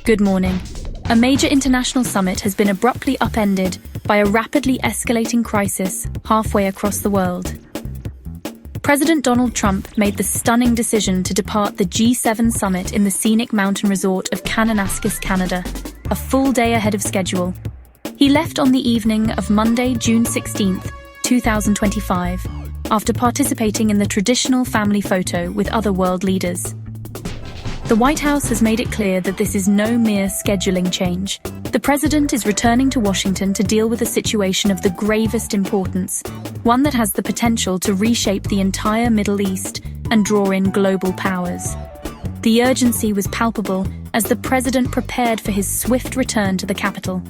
Good morning. A major international summit has been abruptly upended by a rapidly escalating crisis halfway across the world. President Donald Trump made the stunning decision to depart the G7 summit in the scenic mountain resort of Kananaskis, Canada, a full day ahead of schedule. He left on the evening of Monday, June 16, 2025, after participating in the traditional family photo with other world leaders. The White House has made it clear that this is no mere scheduling change. The president is returning to Washington to deal with a situation of the gravest importance, one that has the potential to reshape the entire Middle East and draw in global powers. The urgency was palpable as the president prepared for his swift return to the capital.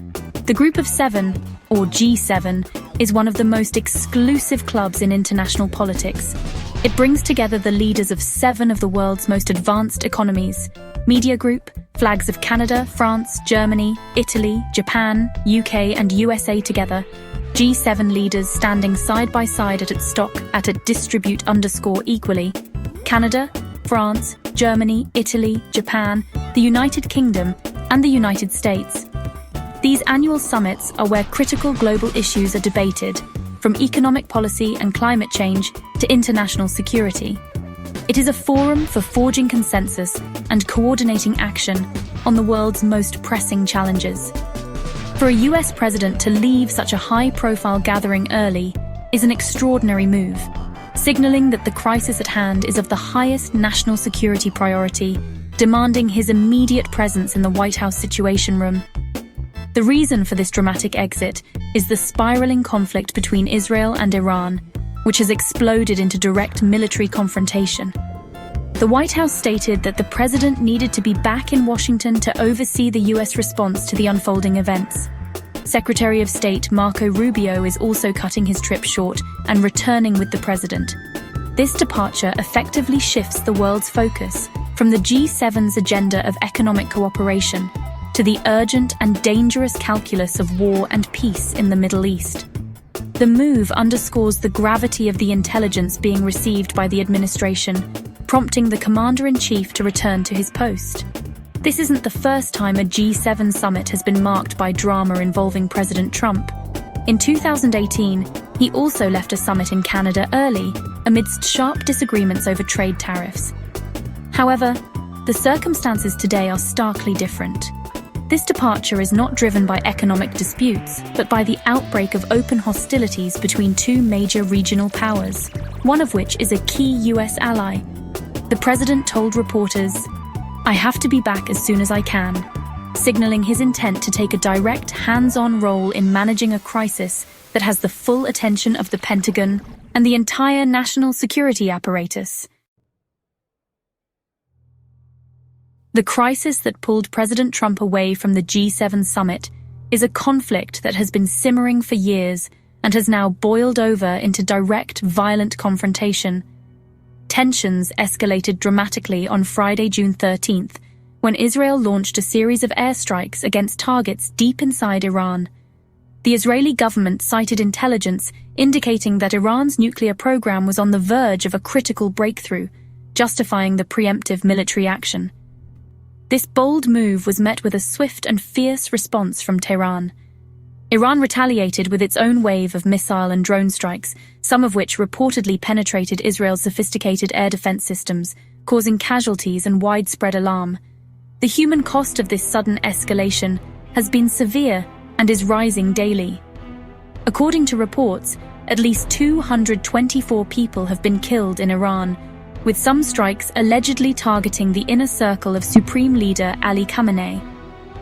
The Group of Seven, or G7, is one of the most exclusive clubs in international politics. It brings together the leaders of 7 of the world's most advanced economies: Media Group, flags of Canada, France, Germany, Italy, Japan, UK and USA together. G7 leaders standing side by side at a distribute_equally. Canada, France, Germany, Italy, Japan, the United Kingdom and the United States. These annual summits are where critical global issues are debated, from economic policy and climate change to international security. It is a forum for forging consensus and coordinating action on the world's most pressing challenges. For a US president to leave such a high-profile gathering early is an extraordinary move, signaling that the crisis at hand is of the highest national security priority, demanding his immediate presence in the White House Situation Room. The reason for this dramatic exit is the spiraling conflict between Israel and Iran, which has exploded into direct military confrontation. The White House stated that the president needed to be back in Washington to oversee the US response to the unfolding events. Secretary of State Marco Rubio is also cutting his trip short and returning with the president. This departure effectively shifts the world's focus from the G7's agenda of economic cooperation to the urgent and dangerous calculus of war and peace in the Middle East. The move underscores the gravity of the intelligence being received by the administration, prompting the commander-in-chief to return to his post. This isn't the first time a G7 summit has been marked by drama involving President Trump. In 2018, he also left a summit in Canada early, amidst sharp disagreements over trade tariffs. However, the circumstances today are starkly different. This departure is not driven by economic disputes, but by the outbreak of open hostilities between 2 major regional powers, one of which is a key US ally. The president told reporters, "I have to be back as soon as I can," signaling his intent to take a direct, hands-on role in managing a crisis that has the full attention of the Pentagon and the entire national security apparatus. The crisis that pulled President Trump away from the G7 summit is a conflict that has been simmering for years and has now boiled over into direct, violent confrontation. Tensions escalated dramatically on Friday, June 13th, when Israel launched a series of airstrikes against targets deep inside Iran. The Israeli government cited intelligence indicating that Iran's nuclear program was on the verge of a critical breakthrough, justifying the preemptive military action. This bold move was met with a swift and fierce response from Tehran. Iran retaliated with its own wave of missile and drone strikes, some of which reportedly penetrated Israel's sophisticated air defense systems, causing casualties and widespread alarm. The human cost of this sudden escalation has been severe and is rising daily. According to reports, at least 224 people have been killed in Iran, with some strikes allegedly targeting the inner circle of Supreme Leader Ali Khamenei.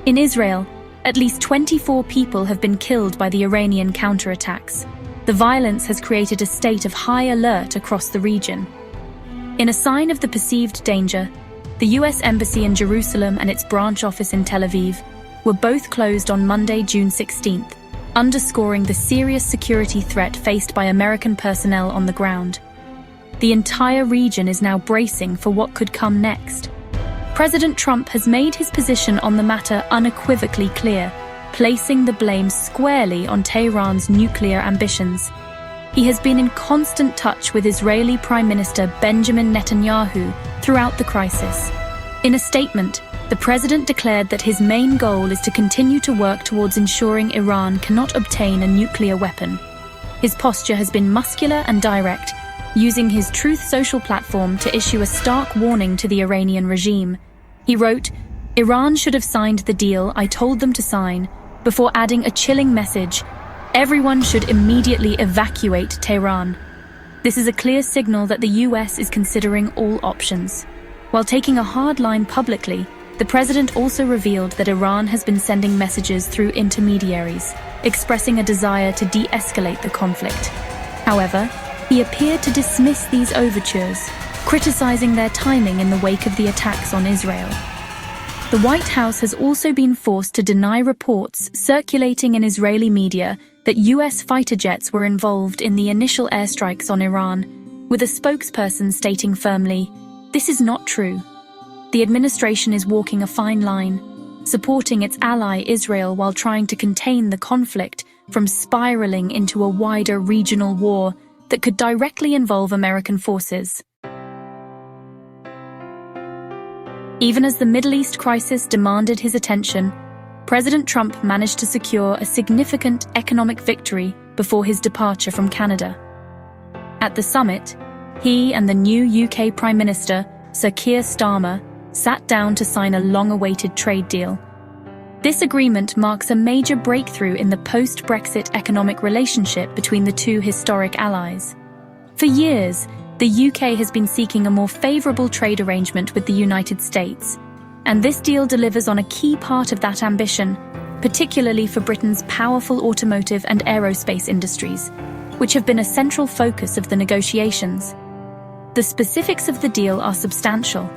In Israel, at least 24 people have been killed by the Iranian counterattacks. The violence has created a state of high alert across the region. In a sign of the perceived danger, the US Embassy in Jerusalem and its branch office in Tel Aviv were both closed on Monday, June 16th, underscoring the serious security threat faced by American personnel on the ground. The entire region is now bracing for what could come next. President Trump has made his position on the matter unequivocally clear, placing the blame squarely on Tehran's nuclear ambitions. He has been in constant touch with Israeli Prime Minister Benjamin Netanyahu throughout the crisis. In a statement, the president declared that his main goal is to continue to work towards ensuring Iran cannot obtain a nuclear weapon. His posture has been muscular and direct, using his Truth Social platform to issue a stark warning to the Iranian regime. He wrote, "Iran should have signed the deal I told them to sign," before adding a chilling message, "Everyone should immediately evacuate Tehran." This is a clear signal that the US is considering all options. While taking a hard line publicly, the president also revealed that Iran has been sending messages through intermediaries, expressing a desire to de-escalate the conflict. However, he appeared to dismiss these overtures, criticizing their timing in the wake of the attacks on Israel. The White House has also been forced to deny reports circulating in Israeli media that US fighter jets were involved in the initial airstrikes on Iran, with a spokesperson stating firmly, "This is not true." The administration is walking a fine line, supporting its ally Israel while trying to contain the conflict from spiraling into a wider regional war that could directly involve American forces. Even as the Middle East crisis demanded his attention, President Trump managed to secure a significant economic victory before his departure from Canada. At the summit, he and the new UK Prime Minister, Sir Keir Starmer, sat down to sign a long-awaited trade deal. This agreement marks a major breakthrough in the post-Brexit economic relationship between the two historic allies. For years, the UK has been seeking a more favourable trade arrangement with the United States, and this deal delivers on a key part of that ambition, particularly for Britain's powerful automotive and aerospace industries, which have been a central focus of the negotiations. The specifics of the deal are substantial.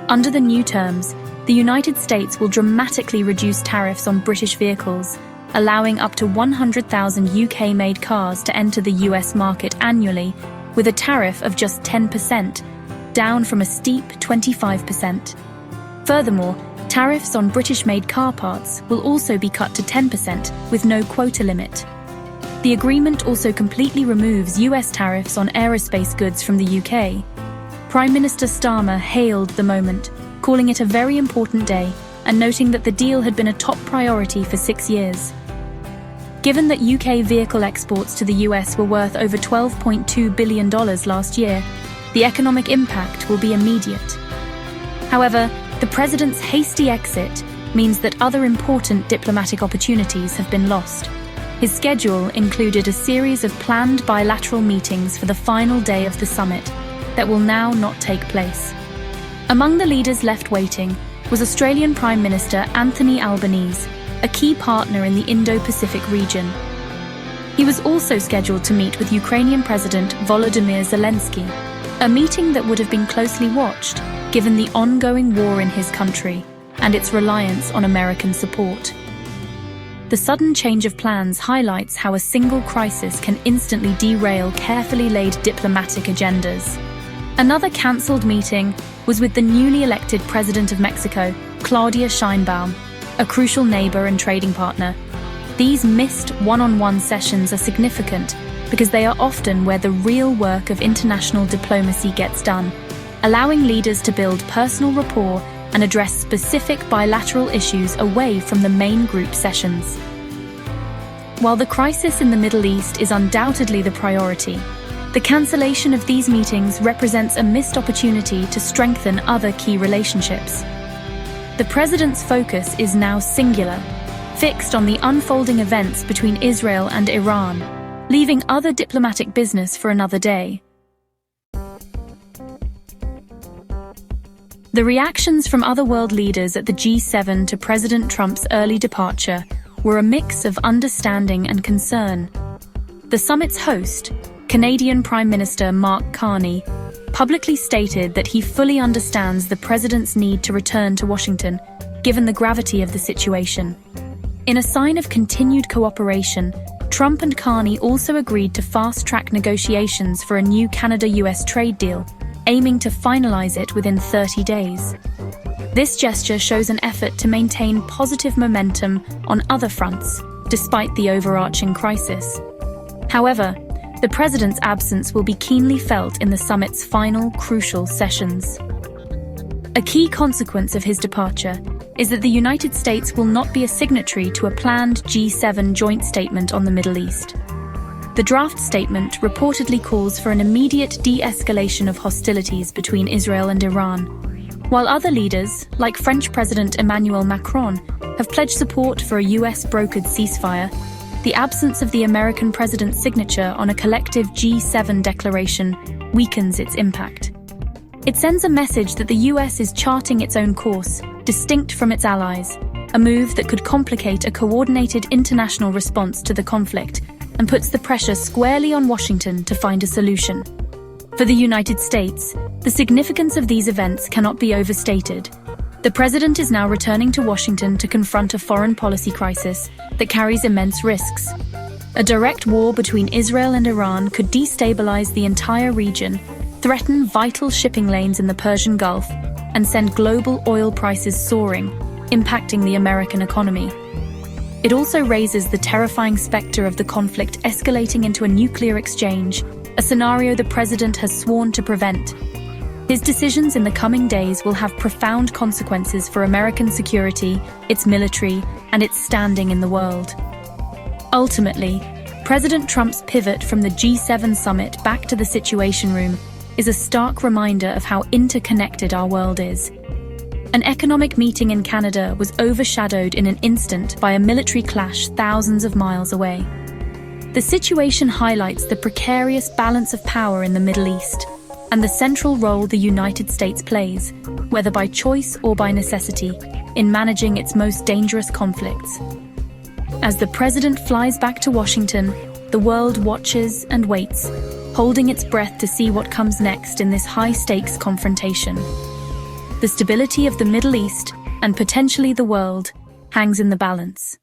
Under the new terms, the United States will dramatically reduce tariffs on British vehicles, allowing up to 100,000 UK-made cars to enter the US market annually, with a tariff of just 10%, down from a steep 25%. Furthermore, tariffs on British-made car parts will also be cut to 10%, with no quota limit. The agreement also completely removes US tariffs on aerospace goods from the UK. Prime Minister Starmer hailed the moment, calling it a very important day and noting that the deal had been a top priority for 6 years. Given that UK vehicle exports to the US were worth over $12.2 billion last year, the economic impact will be immediate. However, the president's hasty exit means that other important diplomatic opportunities have been lost. His schedule included a series of planned bilateral meetings for the final day of the summit that will now not take place. Among the leaders left waiting was Australian Prime Minister Anthony Albanese, a key partner in the Indo-Pacific region. He was also scheduled to meet with Ukrainian President Volodymyr Zelensky, a meeting that would have been closely watched given the ongoing war in his country and its reliance on American support. The sudden change of plans highlights how a single crisis can instantly derail carefully laid diplomatic agendas. Another cancelled meeting was with the newly elected President of Mexico, Claudia Sheinbaum, a crucial neighbor and trading partner. These missed one-on-one sessions are significant because they are often where the real work of international diplomacy gets done, allowing leaders to build personal rapport and address specific bilateral issues away from the main group sessions. While the crisis in the Middle East is undoubtedly the priority, the cancellation of these meetings represents a missed opportunity to strengthen other key relationships. The president's focus is now singular, fixed on the unfolding events between Israel and Iran, leaving other diplomatic business for another day. The reactions from other world leaders at the G7 to President Trump's early departure were a mix of understanding and concern. The summit's host, Canadian Prime Minister Mark Carney, publicly stated that he fully understands the president's need to return to Washington, given the gravity of the situation. In a sign of continued cooperation, Trump and Carney also agreed to fast-track negotiations for a new Canada-US trade deal, aiming to finalize it within 30 days. This gesture shows an effort to maintain positive momentum on other fronts, despite the overarching crisis. However, the president's absence will be keenly felt in the summit's final crucial sessions. A key consequence of his departure is that the United States will not be a signatory to a planned G7 joint statement on the Middle East. The draft statement reportedly calls for an immediate de-escalation of hostilities between Israel and Iran, while other leaders, like French President Emmanuel Macron, have pledged support for a US-brokered ceasefire. The absence of the American president's signature on a collective G7 declaration weakens its impact. It sends a message that the US is charting its own course, distinct from its allies, a move that could complicate a coordinated international response to the conflict and puts the pressure squarely on Washington to find a solution. For the United States, the significance of these events cannot be overstated. The president is now returning to Washington to confront a foreign policy crisis that carries immense risks. A direct war between Israel and Iran could destabilize the entire region, threaten vital shipping lanes in the Persian Gulf, and send global oil prices soaring, impacting the American economy. It also raises the terrifying specter of the conflict escalating into a nuclear exchange, a scenario the president has sworn to prevent. His decisions in the coming days will have profound consequences for American security, its military, and its standing in the world. Ultimately, President Trump's pivot from the G7 summit back to the Situation Room is a stark reminder of how interconnected our world is. An economic meeting in Canada was overshadowed in an instant by a military clash thousands of miles away. The situation highlights the precarious balance of power in the Middle East and the central role the United States plays, whether by choice or by necessity, in managing its most dangerous conflicts. As the president flies back to Washington, the world watches and waits, holding its breath to see what comes next in this high-stakes confrontation. The stability of the Middle East, and potentially the world, hangs in the balance.